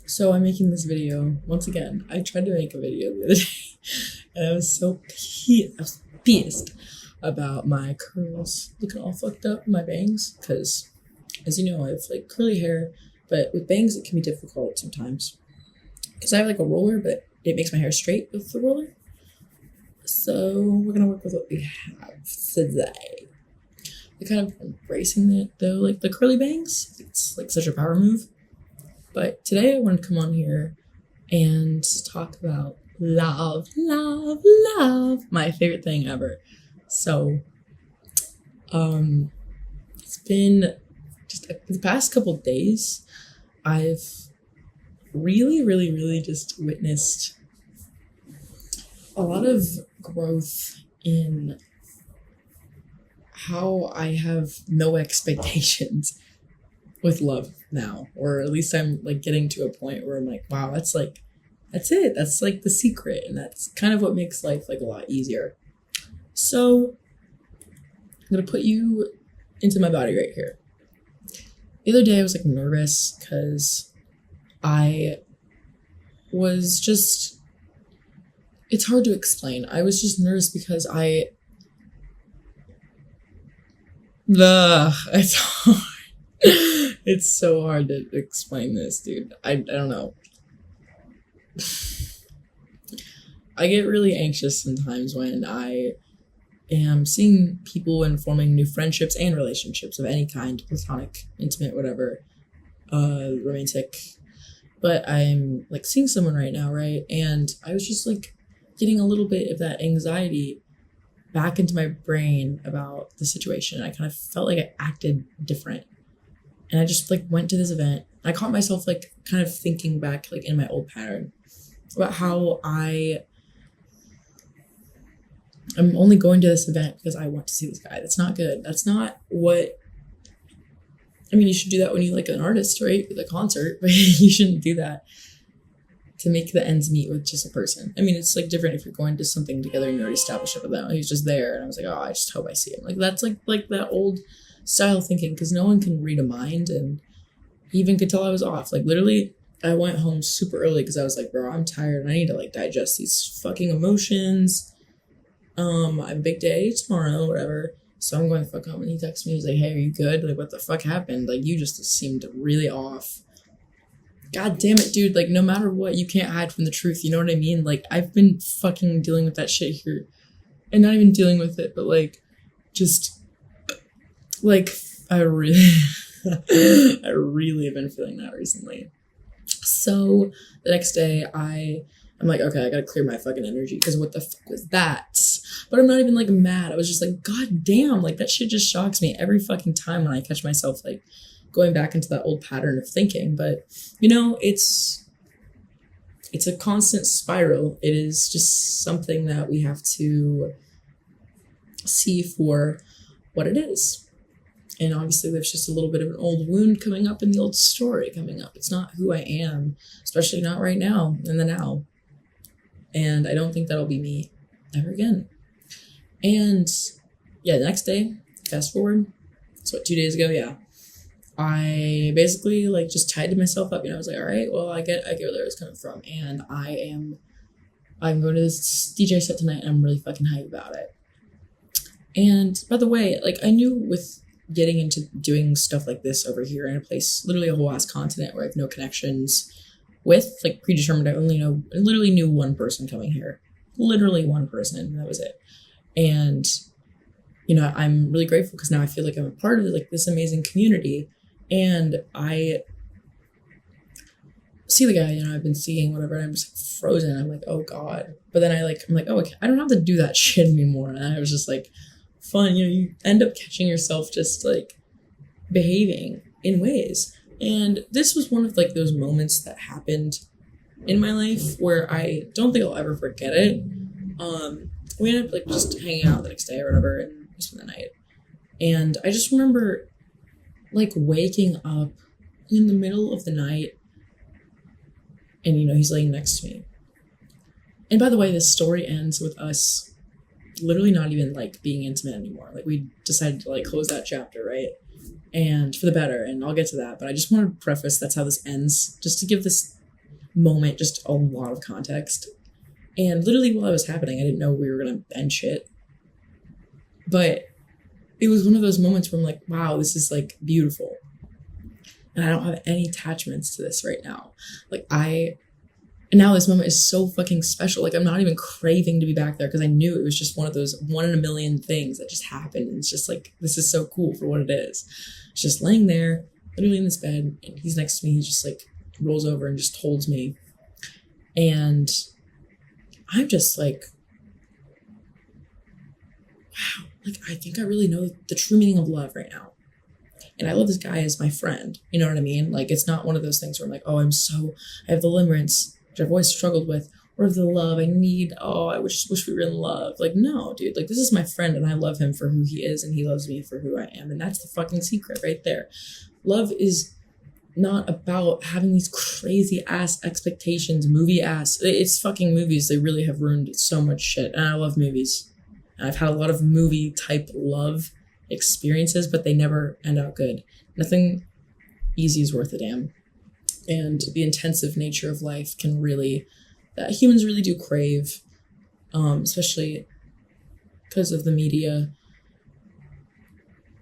So I'm making this video once again. I tried to make a video the other day, and I was so pissed about my curls looking all fucked up, my bangs, because as you know, I have like curly hair, but with bangs it can be difficult sometimes. Because I have like a roller, but it makes my hair straight with the roller. So we're gonna work with what we have today. I'm kind of embracing it though, like the curly bangs. It's like such a power move. But today I want to come on here and talk about love, love, love. My favorite thing ever. So, it's been just the past couple of days, I've really just witnessed a lot of growth in how I have no expectations with love now, or at least I'm like getting to a point where I'm like, wow, that's it. That's like the secret, and that's kind of what makes life like a lot easier. So I'm gonna put you into my body right here. The other day I was like nervous because I was just, it's hard to explain. I was just nervous because it's hard. It's so hard to explain this, dude. I don't know. I get really anxious sometimes when I am seeing people and forming new friendships and relationships of any kind, platonic, intimate, whatever, romantic. But I'm like seeing someone right now, right? And I was just like getting a little bit of that anxiety back into my brain about the situation. I kind of felt like I acted different. And I just like went to this event. I caught myself like kind of thinking back like in my old pattern about how I'm only going to this event because I want to see this guy. That's not good. That's not what, I mean, you should do that when you like an artist, right? With a concert, but you shouldn't do that to make the ends meet with just a person. I mean, it's like different if you're going to something together and you already established it with them. He's just there. And I was like, oh, I just hope I see him. Like that's like that old style thinking, because no one can read a mind, and he even could tell I was off. Like literally I went home super early because I was like, bro, I'm tired and I need to like digest these fucking emotions. I have a big day tomorrow, whatever, so I'm going to fuck home. And he texted me, he's like, hey, are you good? Like, what the fuck happened? Like, you just seemed really off. God damn it, dude. Like, no matter what, you can't hide from the truth, you know what I mean? Like, I've been fucking dealing with that shit here, and not even dealing with it, but like just like, I really have been feeling that recently. So the next day I'm like, okay, I gotta clear my fucking energy because what the fuck was that? But I'm not even like mad. I was just like, god damn, like that shit just shocks me every fucking time when I catch myself like going back into that old pattern of thinking. But you know, it's a constant spiral. It is just something that we have to see for what it is. And obviously there's just a little bit of an old wound coming up in the old story coming up. It's not who I am, especially not right now, in the now. And I don't think that'll be me ever again. And yeah, the next day, fast forward, it's 2 days ago, yeah. I basically like just tied myself up, you know, I was like, all right, well, I get where that was coming from. And I'm going to this DJ set tonight and I'm really fucking hyped about it. And by the way, like I knew with getting into doing stuff like this over here in a place, literally a whole ass continent where I have no connections with, like predetermined, I literally knew one person coming here. Literally one person, that was it. And, you know, I'm really grateful because now I feel like I'm a part of like this amazing community. And I see the guy, you know, I've been seeing, whatever, and I'm just like frozen. I'm like, oh God. But then I'm like, oh, okay, I don't have to do that shit anymore. And I was just like, fun, you know, you end up catching yourself just like behaving in ways. And this was one of like those moments that happened in my life where I don't think I'll ever forget it. We ended up like just hanging out the next day or whatever, and we spent the night. And I just remember like waking up in the middle of the night, and you know, he's laying next to me. And by the way, this story ends with us literally not even like being intimate anymore. Like we decided to like close that chapter, right? And for the better, and I'll get to that. But I just want to preface that's how this ends, just to give this moment, just a lot of context. And literally while it was happening, I didn't know we were going to end shit. But it was one of those moments where I'm like, wow, this is like beautiful. And I don't have any attachments to this right now. Like and now this moment is so fucking special. Like I'm not even craving to be back there because I knew it was just one of those 1 in a million things that just happened. And it's just like, this is so cool for what it is. It's just laying there, literally in this bed, and he's next to me. He just like rolls over and just holds me. And I'm just like, wow, like I think I really know the true meaning of love right now. And I love this guy as my friend. You know what I mean? Like it's not one of those things where I'm like, oh, I have the limerence, which I've always struggled with, or the love I need. Oh, I wish we were in love. Like, no, dude, like this is my friend and I love him for who he is and he loves me for who I am. And that's the fucking secret right there. Love is not about having these crazy ass expectations, movie ass. It's fucking movies. They really have ruined so much shit. And I love movies. And I've had a lot of movie type love experiences, but they never end out good. Nothing easy is worth a damn. And the intensive nature of life can really, humans really do crave, especially because of the media.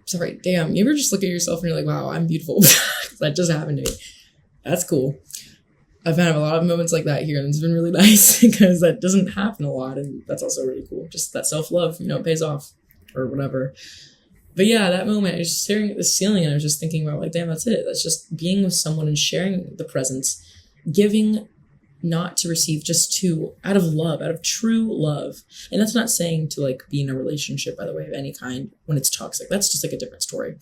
Sorry, damn, you ever just look at yourself and you're like, wow, I'm beautiful. That just happened to me. That's cool. I've had a lot of moments like that here, and it's been really nice because that doesn't happen a lot, and that's also really cool. Just that self-love, it pays off, or whatever. But yeah, that moment, I was just staring at the ceiling, and I was just thinking about, like, damn, that's it. That's just being with someone and sharing the presence, giving not to receive, just to, out of love, out of true love. And that's not saying to, like, be in a relationship, by the way, of any kind when it's toxic. That's just, like, a different story.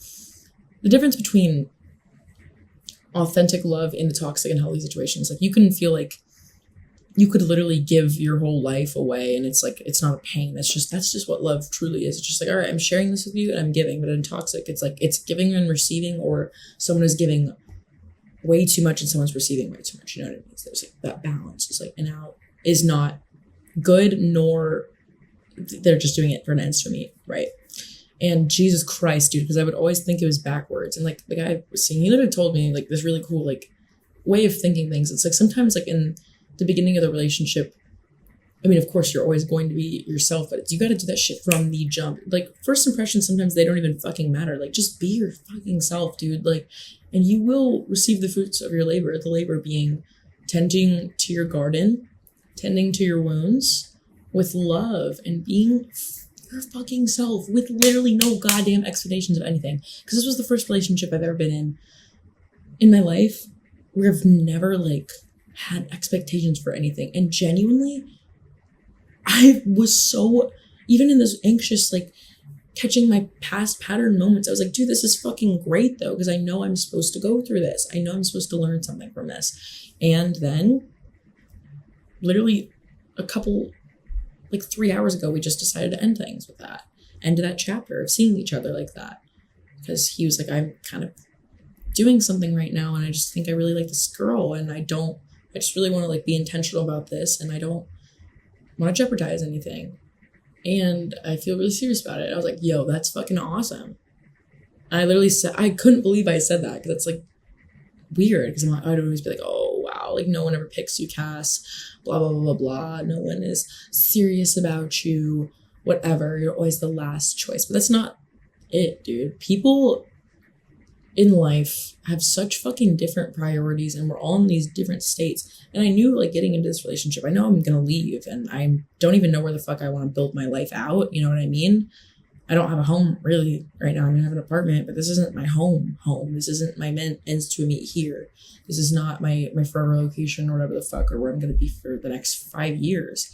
The difference between authentic love in the toxic and healthy situations, like, you can feel like you could literally give your whole life away, and it's like, it's not a pain. That's just what love truly is. It's just like, all right, I'm sharing this with you and I'm giving. But in toxic, it's like, it's giving and receiving, or someone is giving way too much and someone's receiving way too much. You know what I mean? So there's like that balance. It's like, and out is not good, nor they're just doing it for an ends to meet, right? And Jesus Christ, dude, because I would always think it was backwards. And like the guy was saying, he literally told me like this really cool like way of thinking things. It's like sometimes like in the beginning of the relationship, I mean, of course, you're always going to be yourself, but you got to do that shit from the jump. Like, first impressions, sometimes they don't even fucking matter. Like, just be your fucking self, dude. Like, and you will receive the fruits of your labor. The labor being tending to your garden, tending to your wounds with love, and being your fucking self with literally no goddamn expectations of anything. Because this was the first relationship I've ever been in my life where I've never, like, had expectations for anything. And genuinely, I was so, even in this anxious, like, catching my past pattern moments, I was like, dude, this is fucking great, though, because I know I'm supposed to go through this. I know I'm supposed to learn something from this. And then, literally, a couple, like 3 hours ago, we just decided to end things with that. End that chapter of seeing each other like that. Because he was like, I'm kind of doing something right now, and I just think I really like this girl, and I just really want to, like, be intentional about this, and I don't want to jeopardize anything. And I feel really serious about it. I was like, yo, that's fucking awesome. And I literally said, I couldn't believe I said that, because it's like weird, because I'd always be like, oh wow, like no one ever picks you, Cass, blah blah blah blah blah, no one is serious about you, whatever, you're always the last choice. But that's not it, dude. People in life have such fucking different priorities, and we're all in these different states. And I knew, like, getting into this relationship, I know I'm gonna leave, and I don't even know where the fuck I want to build my life out. You know what I mean? I don't have a home really right now. I mean, I have an apartment, but this isn't my home. This isn't my ends to meet here. This is not my forever location, or whatever the fuck, or where I'm gonna be for the next 5 years.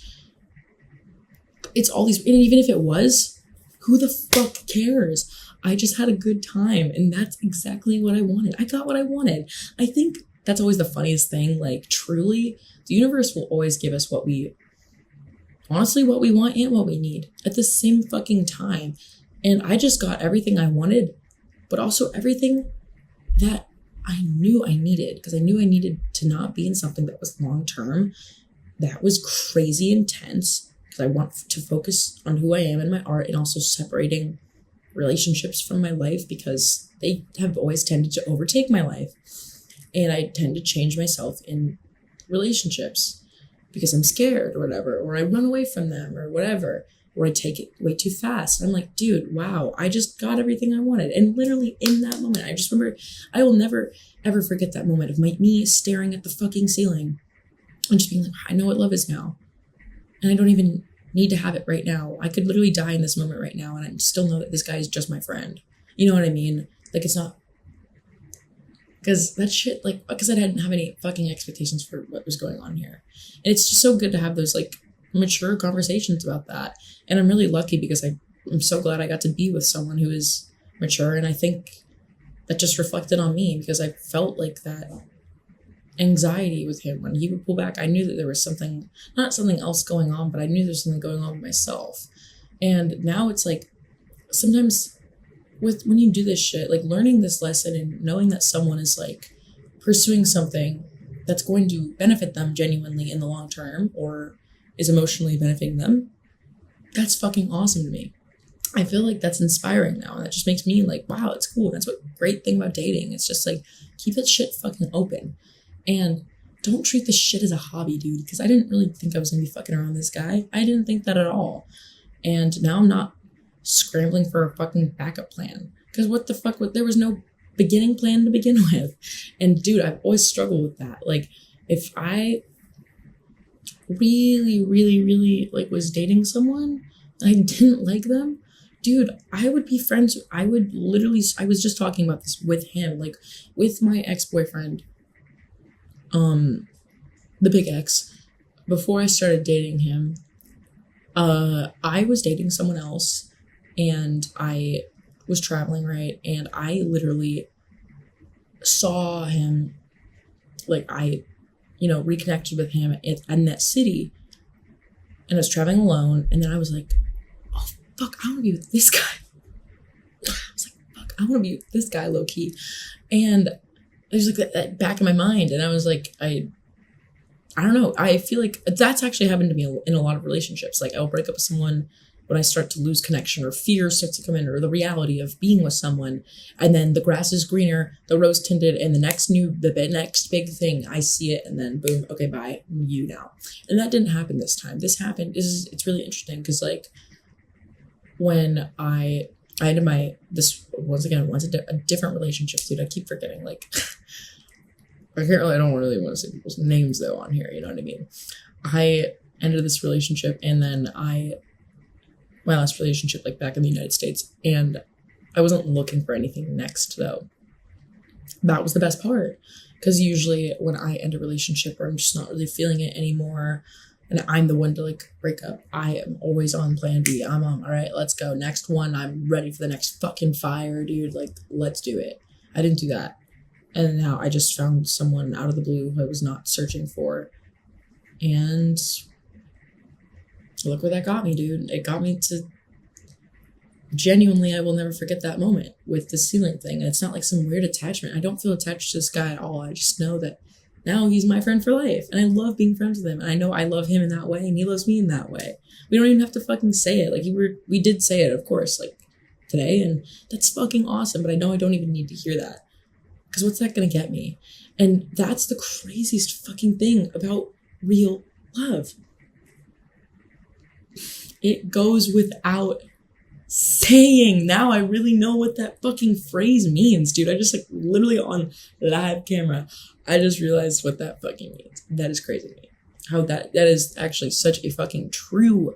It's all these, and even if it was, who the fuck cares? I just had a good time, and that's exactly what I wanted. I got what I wanted. I think that's always the funniest thing. Like, truly, the universe will always give us what we want and what we need at the same fucking time. And I just got everything I wanted, but also everything that I knew I needed, because I knew I needed to not be in something that was long-term, that was crazy intense, because I want to focus on who I am and my art, and also separating relationships from my life, because they have always tended to overtake my life, and I tend to change myself in relationships because I'm scared or whatever, or I run away from them or whatever, or I take it way too fast. I'm like, dude, wow, I just got everything I wanted. And literally in that moment, I just remember, I will never, ever forget that moment of me staring at the fucking ceiling and just being like, I know what love is now. And I don't even need to have it right now. I could literally die in this moment right now, and I still know that this guy is just my friend. You know what I mean? Like, it's not, because that shit, like, because I didn't have any fucking expectations for what was going on here. And it's just so good to have those, like, mature conversations about that. And I'm really lucky because I'm so glad I got to be with someone who is mature. And I think that just reflected on me because I felt like that anxiety with him when he would pull back. I knew that there was something, not something else going on, but I knew there's something going on with myself. And now it's like, sometimes when you do this shit, like learning this lesson and knowing that someone is like pursuing something that's going to benefit them genuinely in the long term or is emotionally benefiting them, that's fucking awesome to me. I feel like that's inspiring now. And that just makes me like, wow, it's cool. That's what great thing about dating. It's just like, keep that shit fucking open. And don't treat this shit as a hobby, dude. Because I didn't really think I was going to be fucking around this guy. I didn't think that at all. And now I'm not scrambling for a fucking backup plan. Because what the fuck, there was no beginning plan to begin with. And dude, I've always struggled with that. Like, if I really, really, really like was dating someone and I didn't like them, dude, I would be friends. I was just talking about this with him, like with my ex-boyfriend, the big X, before I started dating him, I was dating someone else and I was traveling, right? And I literally saw him, like I, reconnected with him in that city, and I was traveling alone. And then I was like, oh, fuck, I want to be with this guy. I was like, fuck, I want to be with this guy low key. And there's like that back in my mind. And I was like, I don't know. I feel like that's actually happened to me in a lot of relationships. Like I'll break up with someone when I start to lose connection or fear starts to come in or the reality of being with someone. And then the grass is greener, the rose tinted, and the next big thing, I see it. And then boom, okay, bye, you now. And that didn't happen this time. This happened. It's really interesting because like when I ended once a different relationship, dude, I keep forgetting, like, I don't really want to say people's names though on here, you know what I mean? I ended this relationship and then my last relationship, like back in the United States, and I wasn't looking for anything next though. That was the best part. Because usually when I end a relationship or I'm just not really feeling it anymore and I'm the one to like break up, I am always on plan B. I'm on, all right, let's go. Next one, I'm ready for the next fucking fire, dude. Like, let's do it. I didn't do that. And now I just found someone out of the blue who I was not searching for. And look where that got me, dude. It got me to genuinely, I will never forget that moment with the ceiling thing. And it's not like some weird attachment. I don't feel attached to this guy at all. I just know that now he's my friend for life. And I love being friends with him. And I know I love him in that way. And he loves me in that way. We don't even have to fucking say it. Like we did say it, of course, like today. And that's fucking awesome. But I know I don't even need to hear that. Because what's that going to get me? And that's the craziest fucking thing about real love. It goes without saying. Now I really know what that fucking phrase means, dude. I just like literally on live camera, I just realized what that fucking means. That is crazy to me. How that is actually such a fucking true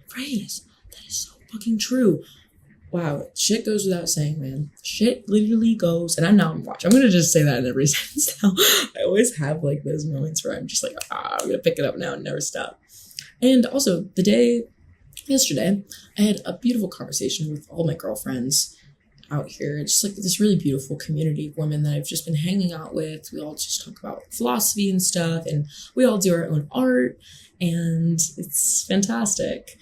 phrase. That is so fucking true. Wow, shit goes without saying, man. Shit literally goes, and I'm gonna just say that in every sentence now. I always have like those moments where I'm just like, I'm gonna pick it up now and never stop. And also, yesterday, I had a beautiful conversation with all my girlfriends out here. It's just like this really beautiful community of women that I've just been hanging out with. We all just talk about philosophy and stuff, and we all do our own art, and it's fantastic.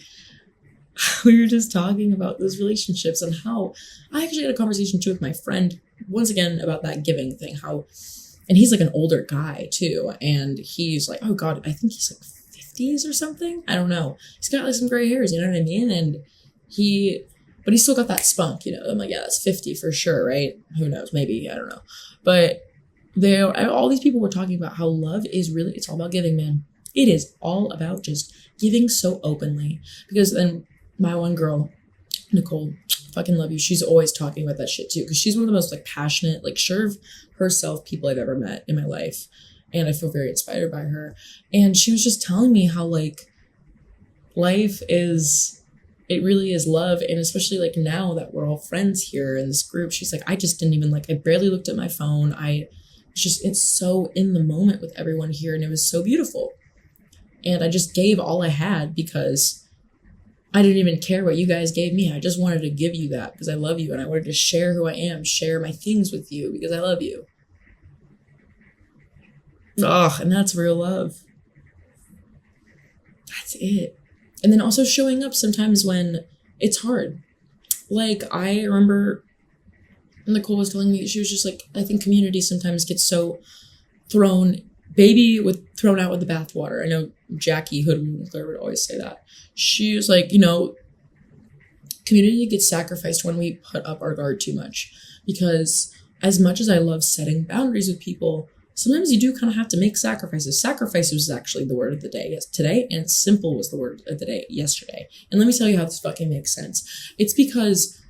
We were just talking about those relationships and how I actually had a conversation too with my friend once again about that giving thing, and he's like an older guy too. And he's like, oh God, I think he's like 50s or something. I don't know. He's got like some gray hairs, you know what I mean? And but he's still got that spunk, you know? I'm like, yeah, that's 50 for sure, right? Who knows? Maybe, I don't know. But all these people were talking about how love is really, it's all about giving, man. It is all about just giving so openly. Because then my one girl, Nicole, fucking love you. She's always talking about that shit too. Because she's one of the most like passionate, like sure of herself people I've ever met in my life. And I feel very inspired by her. And she was just telling me how like life is, it really is love. And especially like now that we're all friends here in this group, she's like, I just didn't even like, I barely looked at my phone. It's so in the moment with everyone here. And it was so beautiful. And I just gave all I had because I didn't even care what you guys gave me. I just wanted to give you that because I love you. And I wanted to share who I am, share my things with you because I love you. Oh, and that's real love. That's it. And then also showing up sometimes when it's hard. Like, I remember Nicole was telling me, she was just like, I think community sometimes gets so thrown out with the bathwater. I know Jackie Hood would always say that. She was like, community gets sacrificed when we put up our guard too much. Because as much as I love setting boundaries with people, sometimes you do kind of have to make sacrifices. Sacrifice was actually the word of the day today, and simple was the word of the day yesterday. And let me tell you how this fucking makes sense. It's because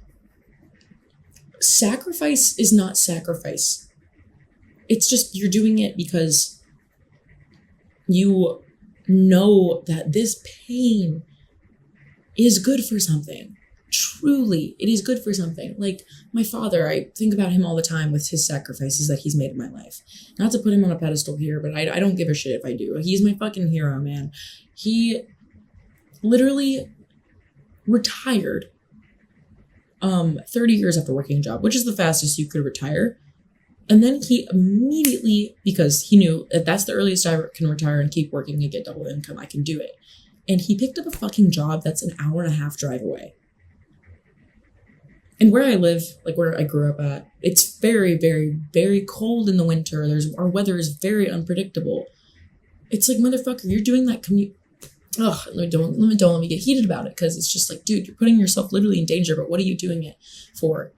sacrifice is not sacrifice. It's just you're doing it because you know that this pain is good for something. Truly, it is good for something. Like my father, I think about him all the time with his sacrifices that he's made in my life. Not to put him on a pedestal here, but I don't give a shit if I do. He's my fucking hero, man. He literally retired 30 years after working a job, which is the fastest you could retire. And then he immediately, because he knew if that's the earliest I can retire and keep working and get double income, I can do it. And he picked up a fucking job that's an hour and a half drive away. And where I live, like where I grew up at, it's very, very, very cold in the winter. Our weather is very unpredictable. It's like, motherfucker, you're doing that commute. Ugh, don't let me get heated about it because it's just like, dude, you're putting yourself literally in danger. But what are you doing it for?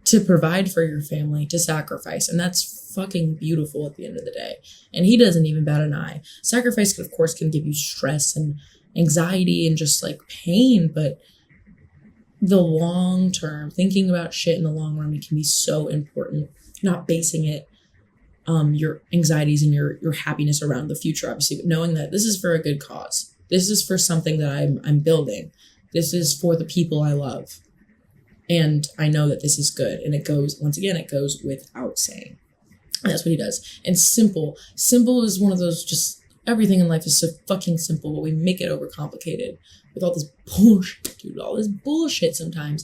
To provide for your family, to sacrifice. And that's fucking beautiful at the end of the day. And he doesn't even bat an eye. Sacrifice, of course, can give you stress and anxiety and just like pain, but the long term, thinking about shit in the long run, it can be so important. Not basing it, your anxieties and your happiness around the future, obviously, but knowing that this is for a good cause. This is for something that I'm building. This is for the people I love. And I know that this is good. And it goes without saying. And that's what he does. And simple is one of those, just everything in life is so fucking simple, but we make it overcomplicated with all this bullshit, dude, all this bullshit sometimes.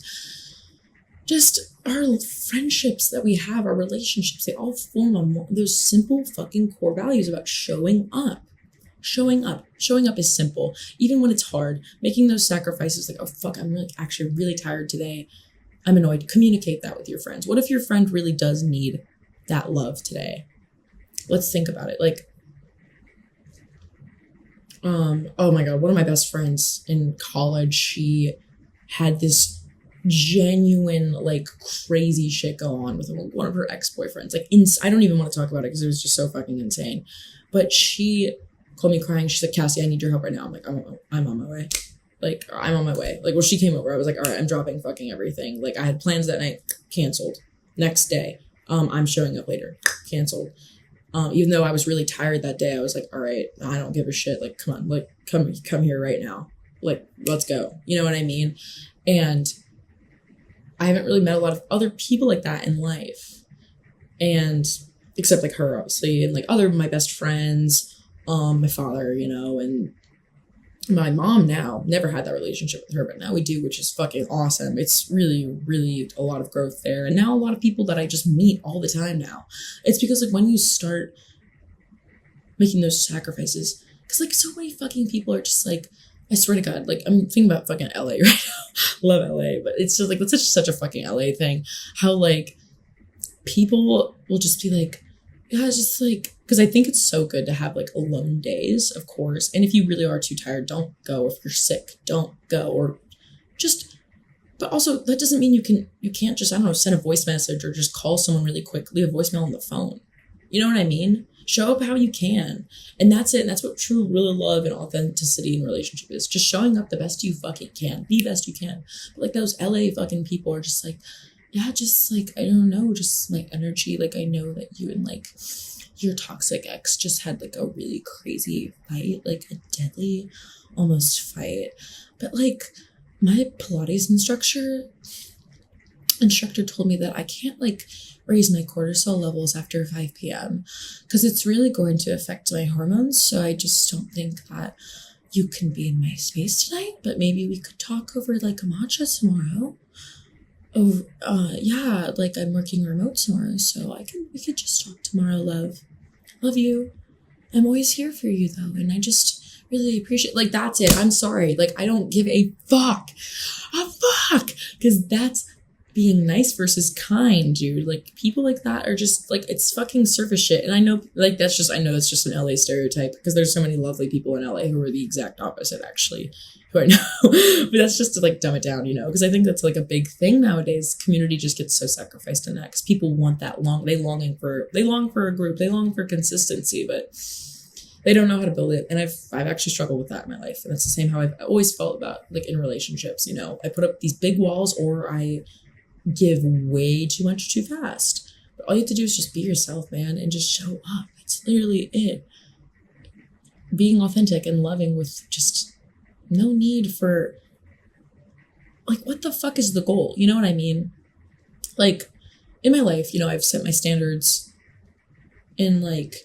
Just our friendships that we have, our relationships, they all form on those simple fucking core values about showing up. Showing up is simple. Even when it's hard, making those sacrifices like, oh fuck, I'm actually really tired today. I'm annoyed. Communicate that with your friends. What if your friend really does need that love today? Let's think about it. Like, oh my God, one of my best friends in college, she had this genuine, like crazy shit go on with one of her ex-boyfriends. Like, I don't even want to talk about it because it was just so fucking insane. But she called me crying. She's like, Cassie, I need your help right now. I'm like, I'm on my way. Like, I'm on my way. Like, well, she came over. I was like, all right, I'm dropping fucking everything. Like, I had plans that night, canceled. Next day, I'm showing up later, canceled. Even though I was really tired that day, I was like, all right, I don't give a shit. Like, come on, like, come here right now. Like, let's go. You know what I mean? And I haven't really met a lot of other people like that in life. And except like her, obviously, and like my best friends, my father, and my mom now. Never had that relationship with her, but now we do, which is fucking awesome. It's really, really a lot of growth there. And now a lot of people that I just meet all the time now. It's because like when you start making those sacrifices, because like so many fucking people are just like, I swear to God, like I'm thinking about fucking LA right now. Love LA, but it's just like, that's such a fucking LA thing. How like people will just be like, yeah, it's just like, because I think it's so good to have like alone days, of course. And if you really are too tired, don't go. If you're sick, don't go. Or just, but also that doesn't mean you can't just, I don't know, send a voice message or just call someone really quick, leave a voicemail on the phone. You know what I mean? Show up how you can. And that's it. And that's what true real love and authenticity in relationship is. Just showing up the best you fucking can. The best you can. But like those LA fucking people are just like, yeah, just like, I don't know, just like energy. Like I know that you and like your toxic ex just had like a really crazy fight, like a deadly almost fight. But like my Pilates instructor told me that I can't like raise my cortisol levels after 5 p.m. because it's really going to affect my hormones. So I just don't think that you can be in my space tonight, but maybe we could talk over like a matcha tomorrow. Oh, yeah, like I'm working remote tomorrow, so we could just talk tomorrow, love. Love you. I'm always here for you though, and I just really appreciate, like, that's it. I'm sorry. Like, I don't give a fuck. Because that's being nice versus kind, dude. Like, people like that are just, like, it's fucking surface shit. And I know, like, that's just an LA stereotype, because there's so many lovely people in LA who are the exact opposite, actually, who I know. But that's just to, like, dumb it down, you know? Because I think that's, like, a big thing nowadays. Community just gets so sacrificed in that, because people want that they long for a group, they long for consistency, but they don't know how to build it. And I've actually struggled with that in my life. And that's the same how I've always felt about, like, in relationships, you know? I put up these big walls, or I give way too much too fast. But all you have to do is just be yourself, man, and just show up. It's literally it. Being authentic and loving with just no need for, like, what the fuck is the goal? You know what I mean? Like, in my life, you know, I've set my standards in, like,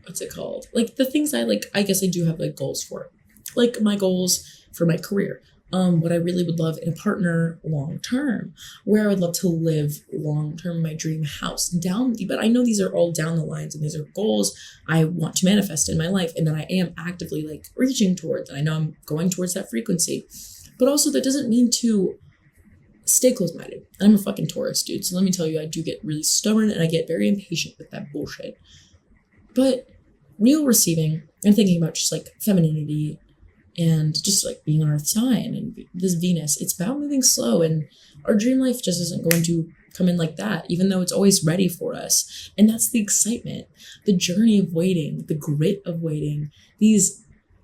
what's it called? Like, the things I like, I guess I do have, like, goals for. Like, my goals for my career. What I really would love in a partner long term, where I would love to live long term, my dream house but I know these are all down the lines, and these are goals I want to manifest in my life, and that I am actively, like, reaching towards, and I know I'm going towards that frequency. But also, that doesn't mean to stay close-minded. I'm a fucking Taurus, dude, so let me tell you, I do get really stubborn, and I get very impatient with that bullshit. But real receiving and thinking about just, like, femininity and just, like, being an earth sign and this Venus, it's about moving slow, and our dream life just isn't going to come in like that, even though it's always ready for us. And that's the excitement, the journey of waiting, the grit of waiting.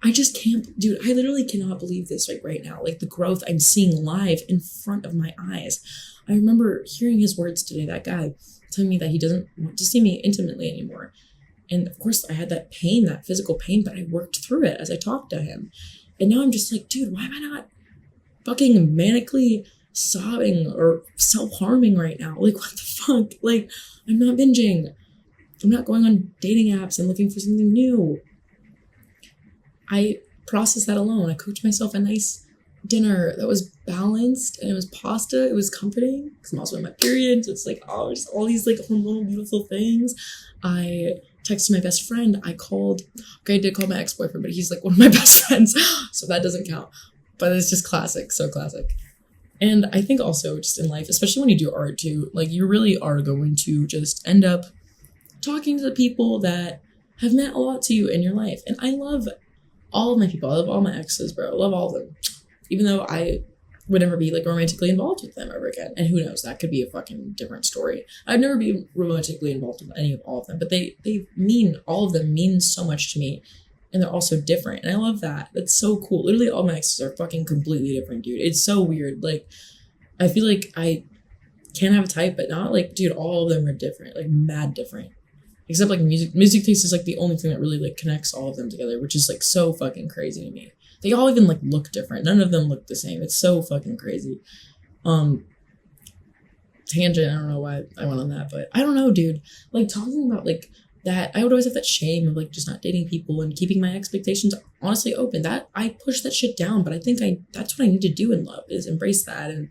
I just can't, dude, I literally cannot believe this right now. Like, the growth I'm seeing live in front of my eyes. I remember hearing his words today, that guy telling me that he doesn't want to see me intimately anymore. And of course I had that pain, that physical pain, but I worked through it as I talked to him. And now I'm just like, dude, why am I not fucking manically sobbing or self-harming right now? Like, what the fuck? Like, I'm not binging. I'm not going on dating apps and looking for something new. I processed that alone. I cooked myself a nice dinner that was balanced, and it was pasta. It was comforting because I'm also in my period. So it's like, oh, just all these, like, hormonal beautiful things. I texted my best friend. I did call my ex-boyfriend, but he's, like, one of my best friends, so that doesn't count. But it's just classic, so classic. And I think also just in life, especially when you do art too, like, you really are going to just end up talking to the people that have meant a lot to you in your life. And I love all of my people. I love all my exes, bro. I love all of them. Even though I would never be, like, romantically involved with them ever again. And who knows, that could be a fucking different story. I'd never be romantically involved with all of them, but all of them mean so much to me, and they're also different. And I love that. That's so cool. Literally all my exes are fucking completely different, dude. It's so weird. Like, I feel like I can have a type, but not, like, dude, all of them are different, like, mad different. Except, like, music taste is, like, the only thing that really, like, connects all of them together, which is, like, so fucking crazy to me. They all even, like, look different. None of them look the same. It's so fucking crazy. Tangent, I don't know why I went on that, but I don't know, dude. Like, talking about, like, that, I would always have that shame of, like, just not dating people and keeping my expectations honestly open. That, I push that shit down, but I think that's what I need to do in love, is embrace that. And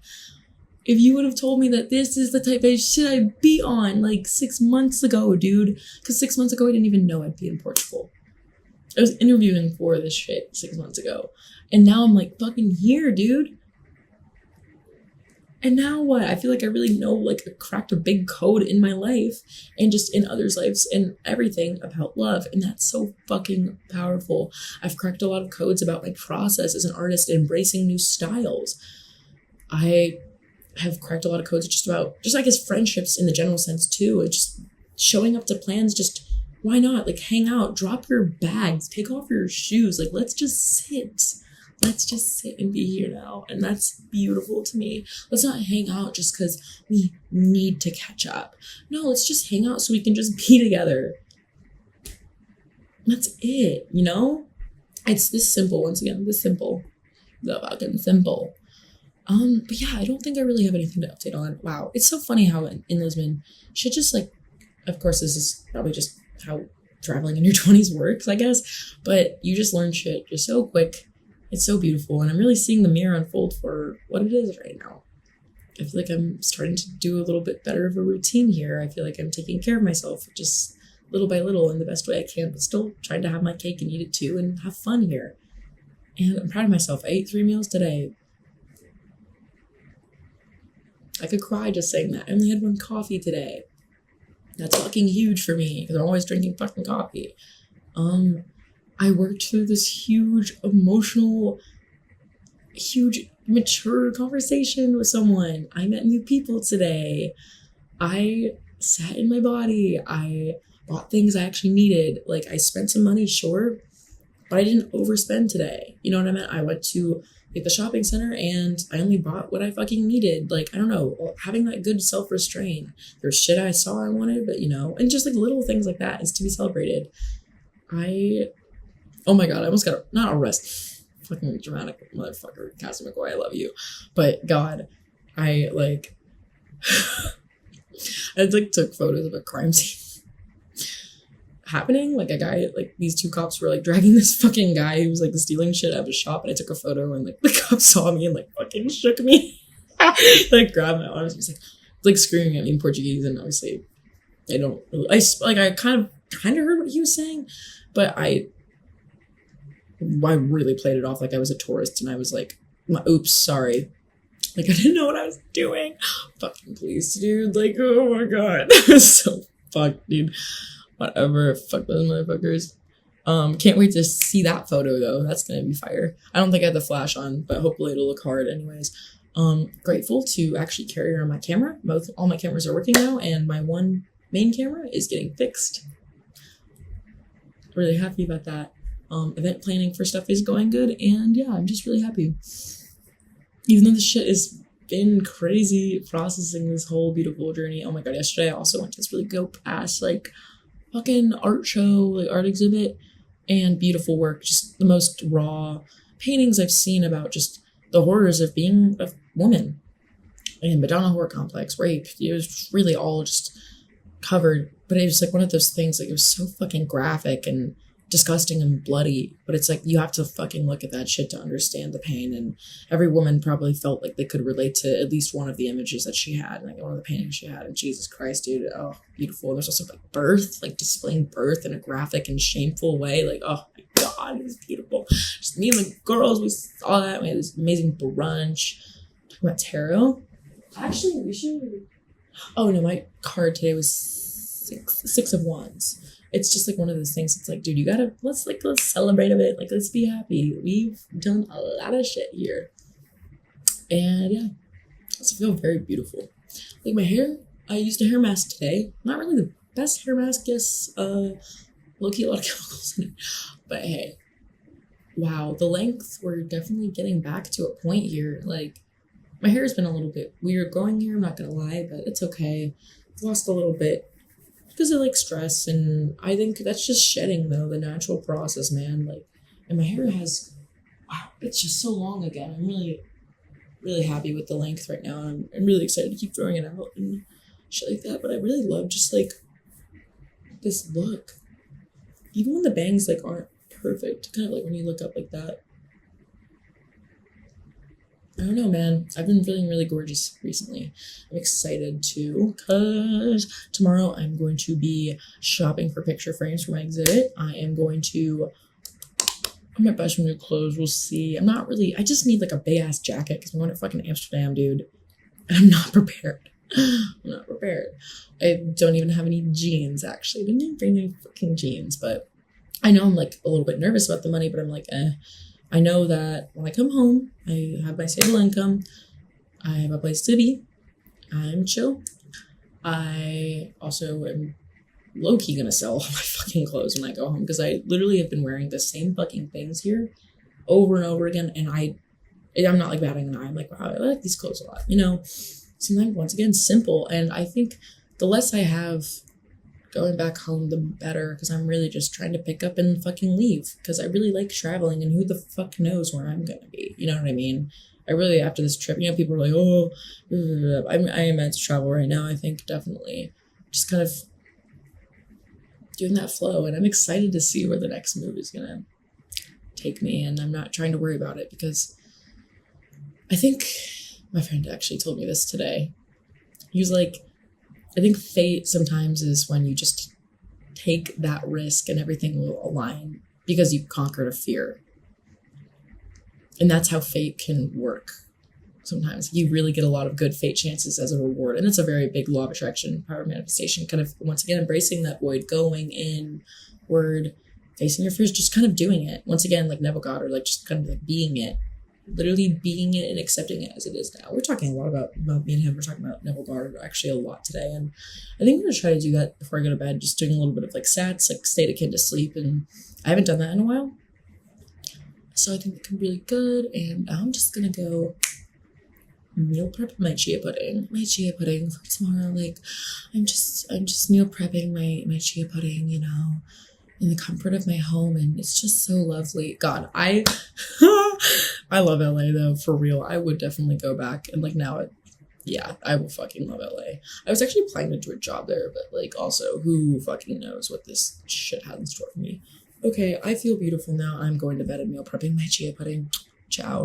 if you would have told me that this is the type of shit I'd be on, like, 6 months ago, dude, because 6 months ago I didn't even know I'd be in Portugal. I was interviewing for this shit 6 months ago. And now I'm, like, fucking here, dude. And now what? I feel like I really know, like, I cracked a big code in my life and just in others' lives and everything about love. And that's so fucking powerful. I've cracked a lot of codes about my process as an artist, embracing new styles. I have cracked a lot of codes just about, I guess, friendships in the general sense too. It's just showing up to plans, just why not? Like, hang out, drop your bags, take off your shoes. Like, let's just sit. Let's just sit and be here now. And that's beautiful to me. Let's not hang out just because we need to catch up. No, let's just hang out so we can just be together. That's it, you know? It's this simple, once again, this simple. The fucking simple. But yeah, I don't think I really have anything to update on. Wow. It's so funny how in Lisbon, shit just like, of course, this is probably just how traveling in your 20s works, I guess. But you just learn shit just so quick. It's so beautiful. And I'm really seeing the mirror unfold for what it is right now. I feel like I'm starting to do a little bit better of a routine here. I feel like I'm taking care of myself just little by little in the best way I can, but still trying to have my cake and eat it too and have fun here. And I'm proud of myself. I ate 3 meals today. I could cry just saying that. I only had 1 coffee today. That's fucking huge for me because I'm always drinking fucking coffee. I worked through this huge emotional, huge mature conversation with someone. I met new people today. I sat in my body. I bought things I actually needed. Like, I spent some money, sure, but I didn't overspend today. You know what I meant? I went to the shopping center and I only bought what I fucking needed. Like, I don't know, having that good self-restraint. There's shit I saw I wanted, but you know, and just like little things like that is to be celebrated. Oh my God, I almost got, not arrested. Fucking dramatic motherfucker, Cassie McCoy, I love you. But God, I took photos of a crime scene happening. Like, a guy, like, these 2 cops were like dragging this fucking guy who was like stealing shit out of a shop, and I took a photo, and like the cop saw me and like fucking shook me. Like, grabbed my arms and was like screaming at me in Portuguese, and obviously I kind of heard what he was saying, but I really played it off like I was a tourist, and I was like, oops, sorry. Like, I didn't know what I was doing. Fucking police, dude. Like, oh my God. That was so fucked, dude. Whatever. Fuck those motherfuckers. Can't wait to see that photo, though. That's gonna be fire. I don't think I have the flash on, but hopefully it'll look hard anyways. Grateful to actually carry around my camera. All my cameras are working now, and my one main camera is getting fixed. Really happy about that. Event planning for stuff is going good, and yeah, I'm just really happy. Even though this shit has been crazy processing this whole beautiful journey. Oh my God, yesterday I also went to this really dope ass like fucking art show, like art exhibit, and beautiful work. Just the most raw paintings I've seen about just the horrors of being a woman. And Madonna Horror Complex, rape. It was really all just covered, but it was like one of those things, like it was so fucking graphic and disgusting and bloody, but it's like you have to fucking look at that shit to understand the pain. And every woman probably felt like they could relate to at least one of the images that she had, like one of the paintings she had. And Jesus Christ, dude, oh, beautiful. And there's also like birth, like displaying birth in a graphic and shameful way. Like, oh my God, it was beautiful. Just me and the girls, we saw that. We had this amazing brunch. Talking about tarot. Actually, we should. Oh no, my card today was six of wands. It's just like one of those things. It's like, dude, let's celebrate a bit. Like, let's be happy. We've done a lot of shit here. And yeah, I also feel very beautiful. Like, my hair, I used a hair mask today. Not really the best hair mask, yes. Low-key, a lot of chemicals in it. But hey, wow, the length, we're definitely getting back to a point here. Like, my hair has been a little bit weird growing here, I'm not gonna lie, but it's okay. I've lost a little bit because of like stress, and I think that's just shedding though, the natural process, man. Like, and my hair has, wow, it's just so long again. I'm really, really happy with the length right now. I'm really excited to keep throwing it out and shit like that. But I really love just like this look, even when the bangs like aren't perfect. Kind of like when you look up like that. I don't know, man. I've been feeling really gorgeous recently. I'm excited too, because tomorrow I'm going to be shopping for picture frames for my exhibit. I might buy some new clothes. We'll see. I just need like a big ass jacket because I'm going to fucking Amsterdam, dude. And I'm not prepared. I don't even have any jeans, actually. I didn't even bring any fucking jeans, but I know I'm like a little bit nervous about the money, but I'm like, I know that when I come home, I have my stable income. I have a place to be. I'm chill. I also am low-key gonna sell all my fucking clothes when I go home, because I literally have been wearing the same fucking things here over and over again, and I'm not like batting an eye. I'm like, wow, I like these clothes a lot, you know. Sometimes, once again, simple. And I think the less I have going back home, the better, because I'm really just trying to pick up and fucking leave, because I really like traveling, and who the fuck knows where I'm gonna be, you know what I mean? I really, after this trip, you know, people are like, oh, I am meant to travel right now. I think definitely just kind of doing that flow, and I'm excited to see where the next move is gonna take me, and I'm not trying to worry about it, because I think my friend actually told me this today. He was like, I think fate sometimes is when you just take that risk and everything will align because you've conquered a fear. And that's how fate can work. Sometimes you really get a lot of good fate chances as a reward. And it's a very big law of attraction, power of manifestation, kind of, once again, embracing that void, going inward, facing your fears, just kind of doing it. Once again, like Neville Goddard, like just kind of like being it, literally being it and accepting it as it is now. We're talking a lot about me and him. We're talking about Neville Goddard actually a lot today. And I think I'm going to try to do that before I go to bed, just doing a little bit of like sats, like state akin to sleep. And I haven't done that in a while. So I think it can be really good. And I'm just going to go meal prep my chia pudding for tomorrow. Like I'm just meal prepping my chia pudding, you know, in the comfort of my home, and it's just so lovely. God, I love LA though, for real. I would definitely go back, and like now I will fucking love LA. I was actually applying to do a job there, but like also who fucking knows what this shit has in store for me. Okay, I feel beautiful now. I'm going to bed and meal prepping my chia pudding. Ciao.